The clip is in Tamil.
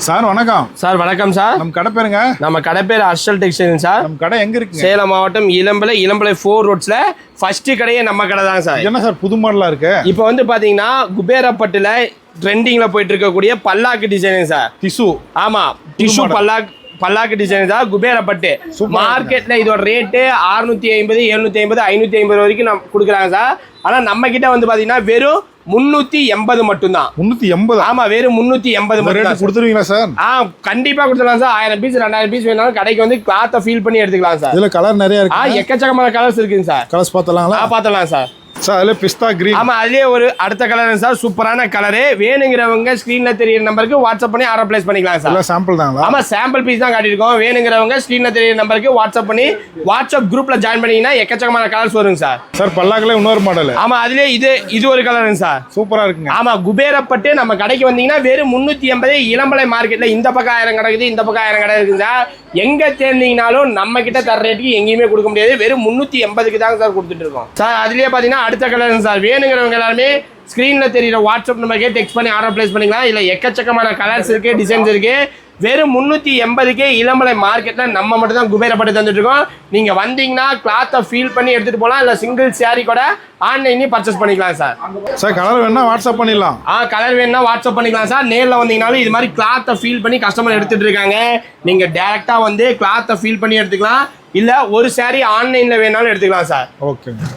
சார் வணக்கம். சார் வணக்கம் சார். நம்ம கடை பேருங்க? நம்ம கடை பேர் ஹர்ஷல் டெக்ஸ்டைல் சார். நம்ம கடை எங்க இருக்கு? சேலம் மாவட்டம் இளம்பிள்ளை 4 ரோட்ஸ்ல ஃபர்ஸ்ட் கடையே நம்ம கடை தான் சார். என்ன சார் புது மாடலா இருக்கு? இப்போ வந்து பாத்தீங்கன்னா குபேரப்பட்டுல ட்ரெண்டிங்ல போயிட்டு இருக்கக்கூடிய பல்லாக்கு டிசைன் சார். டிஷ்யூ. ஆமா, டிஷ்யூ பல்லாக்கு டிசைன் தான் குபேரப்பட்டு. மார்க்கெட்ல இதோட ரேட்டு 650, 750, 550 வரைக்கும் நம்ம கொடுக்குறாங்க சார். ஆனா நம்ம கிட்ட வந்து பாத்தீங்கன்னா வெறும் 380 மட்டும்தான். 380? ஆமா, வெறும் 380 மட்டும் கொடுத்துருவீங்களா சார்? கண்டிப்பா கொடுத்துடலாம் சார். 1000 பீஸ் 2000 பீஸ் வேணாலும் கடைக்கு வந்து கிளாத்தை ஃபீல் பண்ணி எடுத்துக்கலாம் சார். இதுல கலர் நிறைய இருக்கு. எக்கச்சக்கமான கலர்ஸ் இருக்குங்க சார். கலர்ஸ் பார்த்தலாங்களா? பார்த்தலாம் சார். சார் அதுல பிஸ்தா கிரீன். ஆமா, அதுலயே ஒரு அடுத்த கலர் சார், சூப்பரான கலரு. வேணுங்கிறவங்க ஸ்கிரீன்ல தெரியுற நம்பருக்கு வாட்ஸ்அப் பண்ணி ஆர்டர் பிளேஸ் பண்ணிக்கலாம் சார். எல்லாம் சாம்பிள் தாங்களா? ஆமா, சாம்பிள் பீஸ் தான் காட்டியிருக்கோம். வேணுங்கிறவங்க ஸ்கிரீன்ல தெரியுற நம்பருக்கு வாட்ஸ்அப் பண்ணி வாட்ஸ்அப் குரூப்ல ஜாயின் பண்ணீங்கன்னா எக்கச்சக்கமான கலர்ஸ் வருங்க சார். சார் பல்லாக்குல இன்னொரு மாடல். ஆமா, அதுலயே இது ஒரு கலருங்க சார். சூப்பரா இருக்குங்க. ஆமா, குபேரப்பட்டு நம்ம கடைக்கு வந்தீங்கன்னா வெறும் 380. இளம்பலை மார்க்கெட்ல இந்த பக்கம் 1000 கடை இருக்குது, இந்த பக்கம் 1000 கடை இருக்குது சார். எங்க தேர்ந்தீங்கனாலும் நம்ம கிட்ட தர ரேட்டுக்கு எங்கேயுமே கொடுக்க முடியாது. வெறும் 380க்கு தாங்க சார் கொடுத்துட்டு இருக்கோம் சார். அதுலயே பாத்தீங்கன்னா அடுத்த கலர் சார். வேணுங்கிறவங்க எல்லாருமே ஸ்கிரீன்ல தெரியுற வாட்ஸ்அப் நம்பருக்கே டெக்ஸ்ட் பண்ணி ஆர்டர் பிளேஸ் பண்ணிக்கலாம். இல்ல எக்கச்சக்கமான கலர்ஸ் இருக்கு, டிசைன்ஸ் இருக்கு. வெறும் 380க்கே இளமலை மார்க்கெட்ல நம்ம மட்டும் தான் குபேரப்பட்டு தந்துட்டு இருக்கோம். நீங்க வந்தீங்கன்னா கிளாத்தை ஃபீல் பண்ணி எடுத்துட்டு போகலாம். இல்ல சிங்கிள் சாரி கூட ஆன்லைன்லயும் பர்ச்சேஸ் பண்ணிக்கலாம் சார். சார் கலர் வேணா வாட்ஸ்அப் பண்ணிடலாம். கலர் வேணும்னா வாட்ஸ்அப் பண்ணிக்கலாம் சார். நேரில் வந்தீங்கனாலும் இது மாதிரி கிளாத்தை ஃபீல் பண்ணி கஸ்டமர் எடுத்துட்டு இருக்காங்க. நீங்க டைரக்டா வந்து கிளாத்தை ஃபீல் பண்ணி எடுத்துக்கலாம். இல்ல ஒரு சாரி ஆன்லைன்ல வேணாலும் எடுத்துக்கலாம் சார். ஓகே.